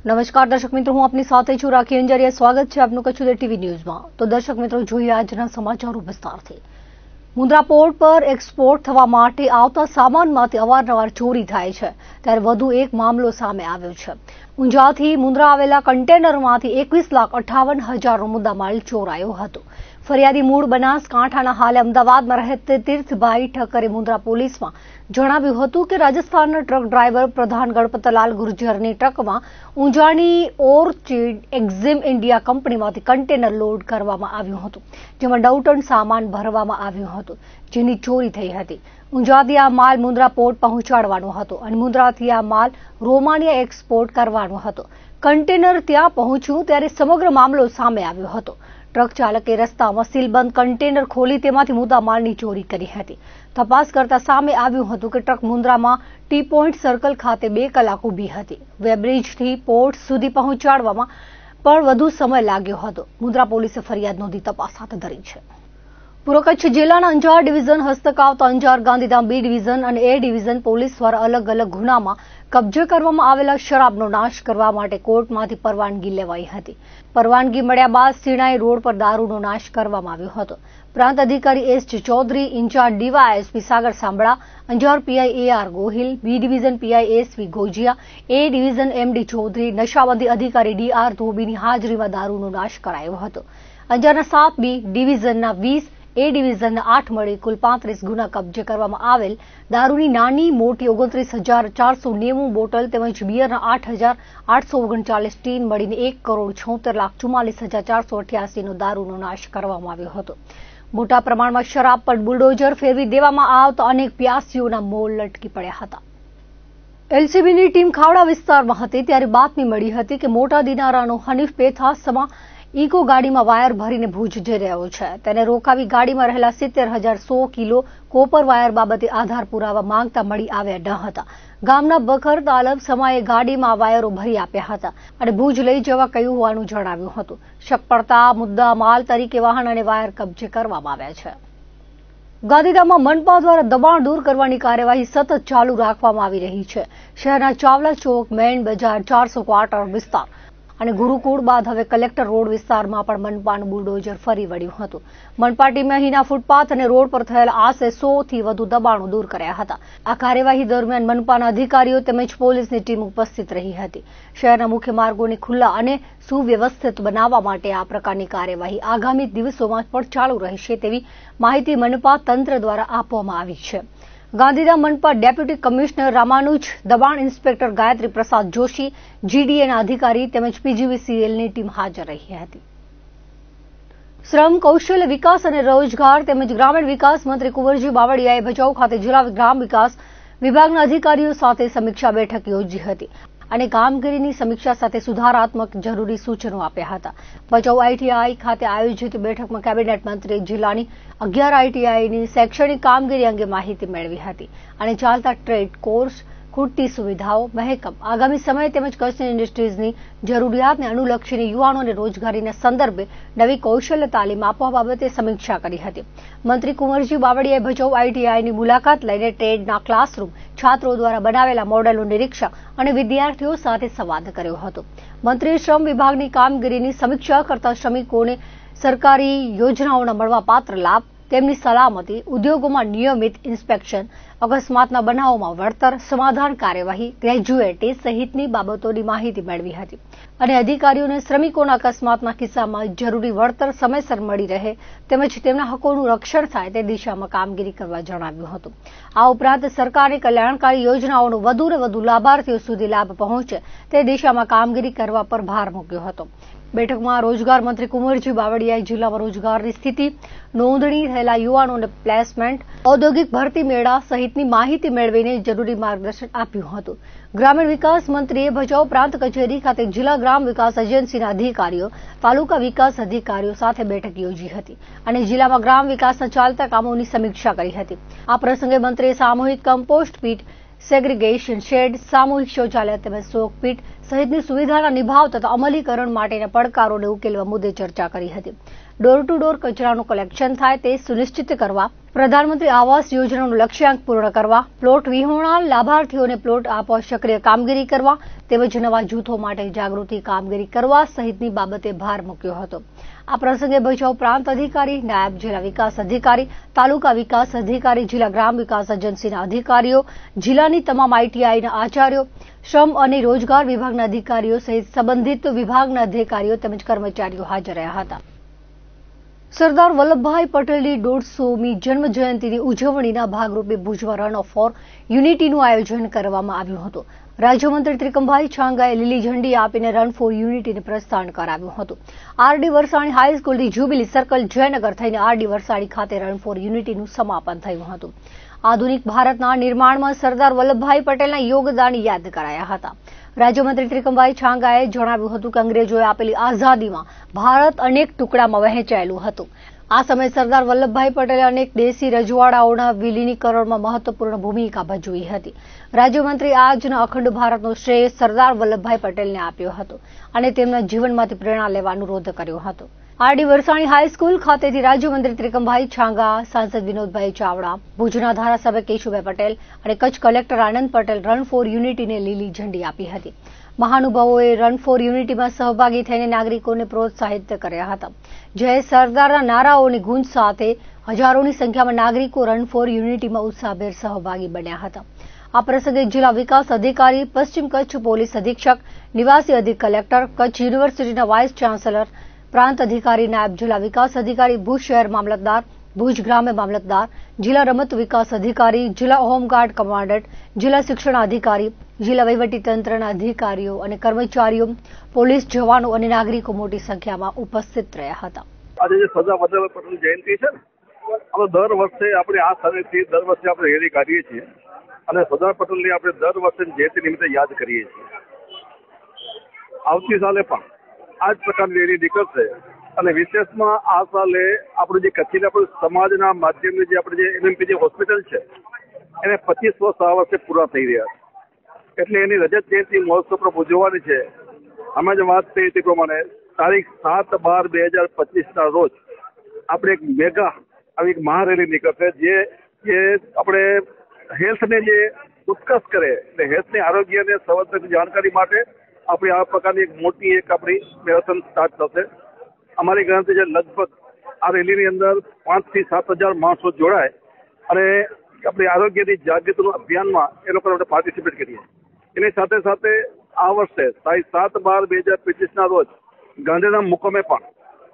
નમસ્કાર દર્શક મિત્રો, હું આપની સાથે છું રાખી અંજારિયા। સ્વાગત છે આપનું કચ્છ ઉદય ટીવી ન્યૂઝમાં। તો દર્શક મિત્રો, જોઈએ આજના સમાચારો વિસ્તારથી। મુન્દ્રા પોર્ટ પર એક્સપોર્ટ થવા માટે આવતા સામાનમાંથી અવારનવાર ચોરી થાય છે, ત્યારે વધુ એક મામલો સામે આવ્યો છે। ઊંઝાથી મુન્દ્રા આવેલા કન્ટેનરમાંથી 21,58,000નો મુદ્દામાલ ચોરાયો હતો। ફરિયાદી મૂળ બનાસકાંઠાના હાલે અમદાવાદમાં રહેતા તીર્થભાઈ ઠક્કરે મુન્દ્રા પોલીસમાં જણાવ્યું હતું કે રાજસ્થાનના ટ્રક ડ્રાઈવર પ્રધાન ગણપતલાલ ગુર્જરની ટ્રકમાં ઊંઝાની ઓર્ચિડ એક્ઝિમ ઇન્ડિયા કંપનીમાંથી કન્ટેનર લોડ કરવામાં આવ્યું હતું, જેમાં 9 ટન સામાન ભરવામાં આવ્યું હતું, જેની ચોરી થઈ હતી। ઊંઝાથી આ માલ મુન્દ્રા પોર્ટ પહોંચાડવાનો હતો અને મુન્દ્રાથી આ માલ રોમાનિયા એક્સપોર્ટ કરવાનો હતો। કન્ટેનર ત્યાં પહોંચ્યું ત્યારે સમગ્ર મામલો સામે આવ્યો હતો। ટ્રક ચાલકે રસ્તામાં સીલબંધ કન્ટેનર ખોલી તેમાંથી મુદ્દામાલની ચોરી કરી હતી। તપાસ કરતા સામે આવ્યું હતું કે ટ્રક મુન્દ્રામાં ટી પોઈન્ટ સર્કલ ખાતે 2 કલાક ઊભી હતી। વેબ્રિજથી પોર્ટ સુધી પહોંચાડવામાં પણ વધુ સમય લાગ્યો હતો। મુન્દ્રા પોલીસે ફરિયાદ નોંધી તપાસ હાથ ધરી છે। પૂર્વ કચ્છ જિલ્લાના અંજાર ડિવિઝન હસ્તક આવતા અંજાર, ગાંધીધામ બી ડિવિઝન અને એ ડિવિઝન પોલીસ દ્વારા અલગ અલગ ગુનામાં કબજે કરવામાં આવેલા શરાબનો નાશ કરવા માટે કોર્ટમાંથી પરવાનગી લેવાઈ હતી। પરવાનગી મળ્યા બાદ સિણાઈ રોડ પર દારૂનો નાશ કરવામાં આવ્યો હતો। પ્રાંત અધિકારી S Chaudhary, in-charge DYSP Sagar સાંભળા, Anjar PI AR Gohil, B division PI SV Gojiya, A division MD Chaudhary, નશાબંધી અધિકારી DR ધોબીની હાજરીમાં દારૂનો નાશ કરાયો હતો। અંજારના 7 બી ડિવિઝનના 20, એ ડિવિઝનના 8 મળી કુલ 35 ગુના કબજે કરવામાં આવેલ દારૂની નાની મોટી 29,490 બોટલ તેમજ બિયરના 8,839 ટીન મળીને 1,76,44,488નો દારૂનો નાશ કરવામાં આવ્યો હતો। મોટા પ્રમાણમાં શરાબ પર બુલડોઝર ફેરવી દેવામાં આવતા અનેક પ્યાસીઓના મોં લટકી પડ્યા હતા। LCBની ટીમ ખાવડા વિસ્તારમાં હતી ત્યારે બાતમી મળી હતી કે મોટા દિનારાનો હનીફ પેથાસમાં ઇકો ગાડીમાં વાયર ભરીને ભુજ જઈ રહ્યો છે। તેને રોકાવી ગાડીમાં રહેલા 70,100 કિલો કોપર વાયર બાબતે આધાર પુરાવા માંગતા મળી આવ્યા ન હતા। ગામના બખર તાલબ સમાએ ગાડીમાં વાયરો ભરી આપ્યા હતા અને ભુજ લઈ જવા કહ્યું હોવાનું જણાવ્યું હતું। શક પડતા મુદ્દા માલ તરીકે વાહન અને વાયર કબજે કરવામાં આવ્યા છે। ગાંધીધામમાં મનપા દ્વારા દબાણ દૂર કરવાની કાર્યવાહી સતત ચાલુ રાખવામાં આવી રહી છે। શહેરના ચાવલા ચોક, મેઇન બજાર, 400 ક્વાર્ટર વિસ્તાર અને ગુરુકુળ બાદ હવે કલેક્ટર રોડ વિસ્તારમાં પણ મનપાનું બુલડોઝર ફરી વળ્યું હતું। મનપા ટીમે અહીંના ફૂટપાથ અને રોડ પર થયેલા આશરે 100થી વધુ દબાણો દૂર કર્યા હતા। આ કાર્યવાહી દરમિયાન મનપાના અધિકારીઓ તેમજ પોલીસની ટીમ ઉપસ્થિત રહી હતી। શહેરના મુખ્ય માર્ગોને ખુલ્લા અને સુવ્યવસ્થિત બનાવવા માટે આ પ્રકારની કાર્યવાહી આગામી દિવસોમાં પણ ચાલુ રહેશે તેવી માહિતી મનપા તંત્ર દ્વારા આપવામાં આવી છે। ગાંધીધામ મનપા ડેપ્યુટી કમિશનર રામાનુજ, દબાણ ઇન્સ્પેક્ટર ગાયત્રી પ્રસાદ જોશી, GDAના અધિકારી તેમજ PGVCLની ટીમ હાજર રહી હતી। શ્રમ, કૌશલ્ય વિકાસ અને રોજગાર તેમજ ગ્રામીણ વિકાસ મંત્રી કુંવરજી બાવળિયાએ ભચાઉ ખાતે જિલ્લા ગ્રામ વિકાસ વિભાગના અધિકારીઓ સાથે સમીક્ષા બેઠક યોજી હતી અને કામગીરીની સમીક્ષા સાથે સુધારાત્મક જરૂરી સૂચનો આપ્યા હતા। ભચાઉ ITI ખાતે આયોજિત બેઠકમાં કેબિનેટ મંત્રીએ જિલ્લાની 11 ITIની શૈક્ષણિક કામગીરી અંગે માહિતી મેળવી હતી અને ચાલતા ટ્રેડ કોર્સ, ખૂટતી સુવિધાઓ, મહેકમ, આગામી સમય તેમજ કચ્છની ઇન્ડસ્ટ્રીઝની જરૂરિયાતને અનુલક્ષીને યુવાનોને રોજગારીના સંદર્ભે નવી કૌશલ્ય તાલીમ આપવા બાબતે સમીક્ષા કરી હતી। મંત્રી કુંવરજી બાવળિયાએ ભચાઉ ITIની મુલાકાત લઈને ટ્રેડના ક્લાસરૂમ, છાત્રો દ્વારા બનાવેલા મોડેલનું નિરીક્ષણ અને વિદ્યાર્થીઓ સાથે સંવાદ કર્યો હતો। મંત્રીએ શ્રમ વિભાગની કામગીરીની સમીક્ષા કરતા શ્રમિકોને સરકારી યોજનાઓના મળવાપાત્ર લાભ, તેમની સલામતી, ઉદ્યોગોમાં નિયમિત ઇન્સ્પેક્શન, અકસ્માતના બનાવોમાં વળતર, સમાધાન કાર્યવાહી, ગ્રેજ્યુએટી સહિતની બાબતોની માહિતી મેળવી હતી અને અધિકારીઓને શ્રમિકોના અકસ્માતના કિસ્સામાં જરૂરી વળતર સમયસર મળી રહે તેમજ તેમના હકોનું રક્ષણ થાય તે દિશામાં કામગીરી કરવા જણાવ્યું હતું। આ ઉપરાંત સરકારની કલ્યાણકારી યોજનાઓનો વધુને વધુ લાભાર્થીઓ સુધી લાભ પહોંચે તે દિશામાં કામગીરી કરવા પર ભાર મૂક્યો હતો। બેઠકમાં રોજગાર મંત્રી કુંવરજી બાવળિયાએ જિલ્લામાં રોજગારની સ્થિતિ, નોંધણી થયેલા યુવાનોને પ્લેસમેન્ટ, ઔદ્યોગિક ભરતી મેળા સહિતની માહિતી મેળવીને જરૂરી માર્ગદર્શન આપ્યું હતું। ગ્રામીણ વિકાસ મંત્રીએ ભચાઉ પ્રાંત કચેરી ખાતે જિલ્લા ગ્રામ વિકાસ એજન્સીના અધિકારીઓ, તાલુકા વિકાસ અધિકારીઓ સાથે બેઠક યોજી હતી અને જિલ્લામાં ગ્રામ વિકાસના ચાલતા કામોની સમીક્ષા કરી હતી। આ પ્રસંગે મંત્રીએ સામૂહિક કમ્પોસ્ટ પીટ, સેગ્રીગેશન શેડ, સામૂહિક શૌચાલય તેમજ શોકપીટ સહિતની સુવિધાના નિભાવ તથા અમલીકરણ માટેના પડકારોને ઉકેલવા મુદ્દે ચર્ચા કરી હતી. ડોર ટુ ડોર કચરાનું કલેક્શન થાય તે સુનિશ્ચિત કરવા, પ્રધાનમંત્રી આવાસ યોજનાનું લક્ષ્યાંક પૂર્ણ કરવા, પ્લોટ વિહોણા લાભાર્થીઓને પ્લોટ આપવા સક્રિય કામગીરી કરવા તેમજ નવા જૂથો માટે જાગૃતિ કામગીરી કરવા સહિતની બાબતે ભાર મૂક્યો હતો. આ પ્રસંગે ભચાઉ પ્રાંત અધિકારી, નાયબ જિલ્લા વિકાસ અધિકારી, તાલુકા વિકાસ અધિકારી, જિલ્લા ગ્રામ વિકાસ એજન્સીના અધિકારીઓ, જિલ્લાની તમામ આઈટીઆઈના આચાર્યો, શ્રમ અને રોજગાર વિભાગના અધિકારીઓ સહિત સંબંધિત વિભાગના અધિકારીઓ તેમજ કર્મચારીઓ હાજર રહ્યા હતા. સરદાર વલ્લભભાઈ પટેલની 150મી જન્મ જયંતિની ઉજવણીના ભાગરૂપે ભુજમાં રન ફોર યુનિટીનું આયોજન કરવામાં આવ્યું હતું. રાજ્યમંત્રી ત્રિકમભાઈ છાંગાએ લીલી ઝંડી આપીને રન ફોર યુનિટીને પ્રસ્થાન કરાવ્યું હતું. આરડી વરસાણી હાઈસ્કૂલથી જ્યુબિલી સર્કલ જયનગર થઈને આરડી વરસાણી ખાતે રન ફોર યુનિટીનું સમાપન થયું હતું. આધુનિક ભારતના નિર્માણમાં સરદાર વલ્લભભાઈ પટેલના યોગદાન યાદ કરાયા હતા. રાજ્યમંત્રી ત્રિકમભાઈ છાંગાએ જણાવ્યું હતું કે અંગ્રેજોએ આપેલી આઝાદીમાં ભારત અનેક ટુકડામાં વહેંચાયેલું હતું. આ સમયે સરદાર વલ્લભભાઈ પટેલે અનેક દેશી રજવાડાઓના વિલીનીકરણમાં મહત્વપૂર્ણ ભૂમિકા ભજવી હતી. રાજ્યમંત્રી આજના અખંડ ભારતનો શ્રેય સરદાર વલ્લભભાઈ પટેલને આપ્યો હતો અને તેમના જીવનમાંથી પ્રેરણા લેવા અનુરોધ કર્યો હતો. આરડી વરસાણી હાઈસ્કૂલ ખાતેથી રાજ્યમંત્રી ત્રિકમભાઈ છાંગા, સાંસદ વિનોદભાઈ ચાવડા, ભુજના ધારાસભ્ય કેશુભાઈ પટેલ અને Kutch collector Anand Patel run for યુનિટીને લીલી ઝંડી આપી હતી. મહાનુભાવોએ રન ફોર યુનિટીમાં સહભાગી થઈને નાગરિકોને પ્રોત્સાહિત કર્યા હતા. જય સરદારના નારાઓની ગૂંજ સાથે હજારોની સંખ્યામાં નાગરિકો રન ફોર યુનિટીમાં ઉત્સાહભેર સહભાગી બન્યા હતા. આ પ્રસંગે જિલ્લા વિકાસ અધિકારી, પશ્ચિમ કચ્છ પોલીસ અધિક્ષક, નિવાસી અધિક કલેક્ટર, કચ્છ યુનિવર્સિટીના વાઇસ ચાન્સેલર, પ્રાંત અધિકારી, નાયબ જિલ્લા વિકાસ અધિકારી, ભુજ શહેર મામલતદાર, ભુજ ગ્રામ્ય મામલતદાર, જિલ્લા રમત વિકાસ અધિકારી, જિલ્લા હોમગાર્ડ કમાન્ડન્ટ, જિલ્લા શિક્ષણ અધિકારી, જિલ્લા વહીવટીતંત્રના અધિકારીઓ અને કર્મચારીઓ, પોલીસ જવાનો અને નાગરિકો મોટી સંખ્યામાં ઉપસ્થિત રહ્યા હતા. આજે જે સરદાર વલ્લભભાઈ પટેલ જયંતિ છે ને, આપણે દર વર્ષે આપણે આ સ્થળેથી દર વર્ષે આપણે રેલી કાઢીએ છીએ અને સરદાર પટેલની આપણે દર વર્ષે જયંતિ નિમિત્તે યાદ કરીએ છીએ. આવતી સાલે પણ આ જ પ્રકારની રેલી નીકળશે અને વિશેષમાં આ સાલે આપણે જે કચ્છના સમાજના માધ્યમની જે આપણે જે એમએમપી જે હોસ્પિટલ છે એને 25 વર્ષ આ વર્ષે પૂરા થઈ રહ્યા છે. એટલે એની રજત જયંતિ મહોત્સવ પર ઉજવવાની છે. અમે જે વાત થઈ તે પ્રમાણે તારીખ 7/12/2025ના રોજ આપણે એક મેગા આવી એક મહારેલી નીકળશે જે આપણે હેલ્થને જે ઉત્કર્ષ કરે એટલે હેલ્થને આરોગ્યને સંવર્ધનની જાણકારી માટે આપણે આ પ્રકારની એક મોટી એક આપણી મેરેથોન સ્ટાર્ટ થશે. અમારી ગણતરી છે લગભગ આ રેલીની અંદર 5,000 થી 7,000 માણસો જોડાય અને આપણી આરોગ્યની જાગૃતિના અભિયાનમાં એ લોકો આપણે પાર્ટિસિપેટ કરીએ. એની સાથે સાથે આ વર્ષે તારીખ 7/12/2025ના રોજ ગાંધીધામ મુકામે પણ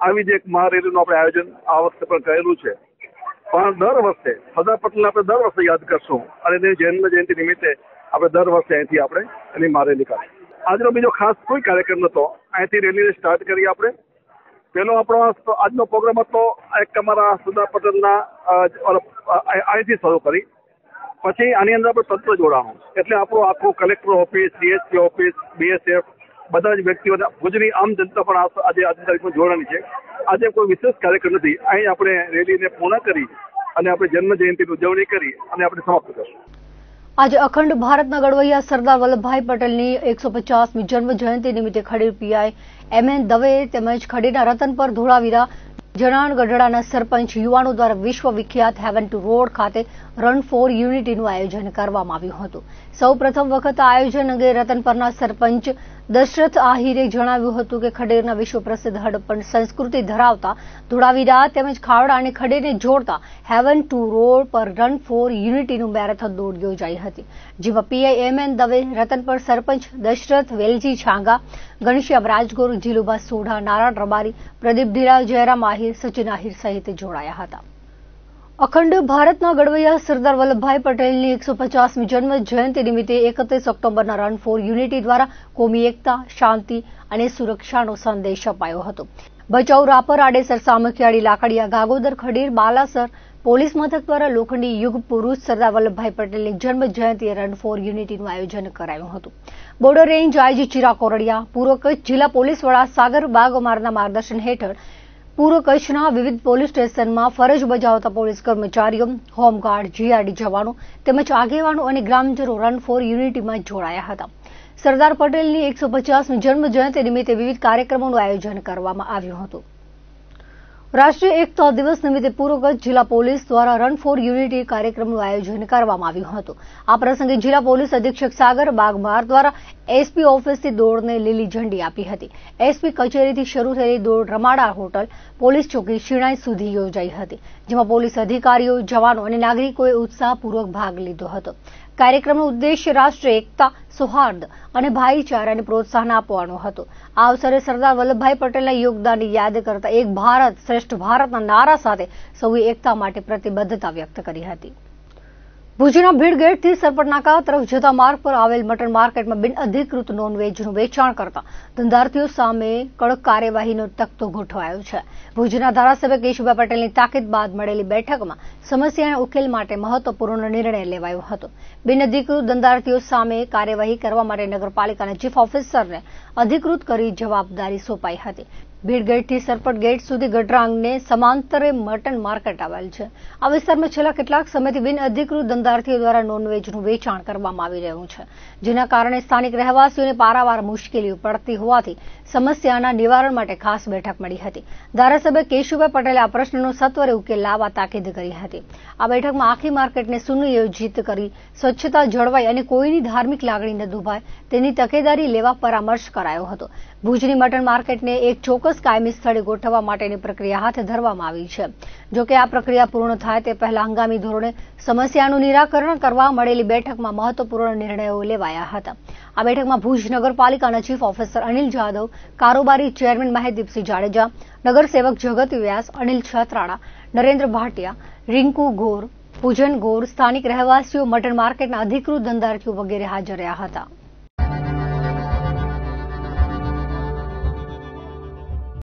આવી જ એક મહારેલીનું આપણે આયોજન આ વખતે પણ કરેલું છે. પણ દર વર્ષે સરદાર પટેલને આપણે દર વર્ષે યાદ કરશું અને એની જન્મ જયંતિ નિમિત્તે આપણે દર વર્ષે અહીંથી આપણે એની મહારેલી કાઢીએ. આજનો બીજો ખાસ કોઈ કાર્યક્રમ નહોતો. અહીંથી રેલીને સ્ટાર્ટ કરી આપણે. પહેલો આપણો આજનો પ્રોગ્રામ હતો એક અમારા સરદાર પટેલના અહીંથી શરૂ કરી. પછી આની અંદર આપણે તંત્ર જોડાણું એટલે આપણું આખું collector office, CSP office, BSF બધા જ વ્યક્તિઓને ભુજની આમ જનતા પણ આજે આજની તારીખમાં જોડાણી છે. આજે કોઈ વિશેષ કાર્યક્રમ નથી. અહીં આપણે રેલીને પૂર્ણ કરી અને આપણે જન્મ જયંતિની ઉજવણી કરી અને આપણે સમાપ્ત કરશું. આજે અખંડ ભારતના ઘડવૈયા સરદાર વલ્લભભાઈ પટેલની 150મી જન્મ જયંતિ નિમિત્તે ખડીર પીઆઈ એમએન દવે તેમજ ખડીરના રતનપર ધોળાવીરા જણાણ ગઢડાના સરપંચ યુવાનો દ્વારા વિશ્વ વિખ્યાત હેવન ટુ રોડ ખાતે રન ફોર યુનિટીનું આયોજન કરવામાં આવ્યું હતું. સૌ પ્રથમ વખત આ આયોજન અંગે રતનપરના સરપંચ દશરથ આહિરે જણાવ્યું હતું કે ખડેરના વિશ્વ પ્રસિદ્ધ હડપ્પન સંસ્કૃતિ ધરાવતા ધોળાવીરા તેમજ ખાવડા અને ખડેરને જોડતા હેવન ટુ રોડ પર રન ફોર યુનિટીનું મેરેથોન દોડ યોજાઈ હતી. જેમાં પીઆઈ એમએન દવે, રતનપર સરપંચ દશરથ વેલજી છાંગા, ઘનશ્યામ રાજગોર, જીલુભા સોઢા, નારાયણ રબારી, પ્રદીપ ઢીલા, જયરામ આહિર, સચિન આહિર સહિત જોડાયા હતા. અખંડ ભારતના ઘડવૈયા સરદાર વલ્લભભાઈ પટેલની 150મી જન્મ જયંતિ નિમિત્તે 31 ઓક્ટોબરના રન ફોર યુનિટી દ્વારા કોમી એકતા, શાંતિ અને સુરક્ષાનો સંદેશ અપાયો હતો. ભચાઉ, રાપર, આડેસર, સામખિયાળી, લાકડિયા, ગાગોદર, ખડીર, બાલાસર પોલીસ મથક દ્વારા લોખંડી યુગ પુરુષ સરદાર વલ્લભભાઈ પટેલની જન્મ જયંતિએ રન ફોર યુનિટીનું આયોજન કરાયું હતું. બોર્ડર રેન્જ આઈજી ચિરા કોરડિયા, પૂર્વ કચ્છ જિલ્લા પોલીસ વડા સાગર બાગમારના માર્ગદર્શન હેઠળ પૂર્વ કચ્છના વિવિધ પોલીસ સ્ટેશનમાં ફરજ બજાવતા પોલીસ કર્મચારીઓ, હોમગાર્ડ, જીઆરડી જવાનો તેમજ આગેવાનો અને ગ્રામજનો રન ફોર યુનિટીમાં જોડાયા હતા. સરદાર પટેલની 150મી જન્મ જયંતિ નિમિત્તે વિવિધ કાર્યક્રમોનું આયોજન કરવામાં આવ્યું હતું. રાષ્ટ્રીય એકતા દિવસ નિમિત્તે પૂર્વ કચ્છ જિલ્લા પોલીસ દ્વારા રન ફોર યુનિટી કાર્યક્રમનું આયોજન કરવામાં આવ્યું હતું. આ પ્રસંગે જિલ્લા પોલીસ અધિક્ષક સાગર બાગમાર દ્વારા એસપી ઓફિસથી દોડને લીલી ઝંડી આપી હતી. એસપી કચેરીથી શરૂ થયેલી દોડ રમાડા હોટલ, પોલીસ ચોકી શિણાઈ સુધી યોજાઈ હતી, જેમાં પોલીસ અધિકારીઓ, જવાનો અને નાગરિકોએ ઉત્સાહપૂર્વક ભાગ લીધો હતો. કાર્યક્રમનો ઉદ્દેશ્ય રાષ્ટ્રીય એકતા, સૌહાર્દ અને ભાઈચારાને પ્રોત્સાહન આપવાનો હતો. આ અવસરે સરદાર વલ્લભભાઈ પટેલના યોગદાનને યાદ કરતા એક ભારત શ્રેષ્ઠ ભારતના નારા સાથે સૌએ એકતા માટે પ્રતિબદ્ધતા વ્યક્ત કરી હતી. ભુજના ભીડગેટથી સરપટનાકા તરફ જતા માર્ગ પર આવેલ મટન માર્કેટમાં બિનઅધિકૃત નોનવેજનું વેચાણ કરતા ધંધાર્થીઓ સામે કડક કાર્યવાહીનો તખતો ગોઠવાયો છે. ભુજના ધારાસભ્ય કેશુભાઈ પટેલની તાકીદ બાદ મળેલી બેઠકમાં સમસ્યાના ઉકેલ માટે મહત્વપૂર્ણ નિર્ણય લેવાયો હતો. બિનઅધિકૃત ધંધાર્થીઓ સામે કાર્યવાહી કરવા માટે નગરપાલિકાના ચીફ ઓફિસરને અધિકૃત કરી જવાબદારી સોંપાઈ હતી. ભીડગેટથી સરપટ ગેટ સુધી ગટરાંગને સમાંતરે મટન માર્કેટ આવેલ છે. આ વિસ્તારમાં છેલ્લા કેટલાક સમયથી બિનઅધિકૃત ધંધાર્થીઓ દ્વારા નોનવેજનું વેચાણ કરવામાં આવી રહ્યું છે, જેના કારણે સ્થાનિક રહેવાસીઓને પારાવાર મુશ્કેલીઓ પડતી હોવાથી સમસ્યાના નિવારણ માટે ખાસ બેઠક મળી હતી. ધારાસભ્ય કેશુભાઈ પટેલે આ પ્રશ્નનો સત્વરે ઉકેલ લાવવા તાકીદ કરી હતી. આ બેઠકમાં આખી માર્કેટને સુનિયોજિત કરી સ્વચ્છતા જળવાય અને કોઈની ધાર્મિક લાગણી ન દુભાય તેની તકેદારી લેવા પરામર્શ કરાયો હતો. ભુજની મટન માર્કેટને એક ચોક્કસ કાયમી સ્થળે ગોઠવવા માટેની પ્રક્રિયા હાથ ધરવામાં આવી છે. જોકે આ પ્રક્રિયા પૂર્ણ થાય તે પહેલા હંગામી ધોરણે સમસ્યાનું નિરાકરણ કરવા મળેલી બેઠકમાં મહત્વપૂર્ણ નિર્ણયો લેવાયા હતા. આ બેઠકમાં ભુજ નગરપાલિકાના ચીફ ઓફિસર અનિલ જાદવ, કારોબારી ચેરમેન મહેદીપસિંહ જાડેજા, નગરસેવક જગત વ્યાસ, અનિલ છત્રાણા, નરેન્દ્ર ભાટિયા, રિંકુ ગોર, પૂજન ગોર, સ્થાનિક રહેવાસીઓ, મટન માર્કેટના અધિકૃત ધંધાર્થીઓ વગેરે હાજર રહ્યા હતા.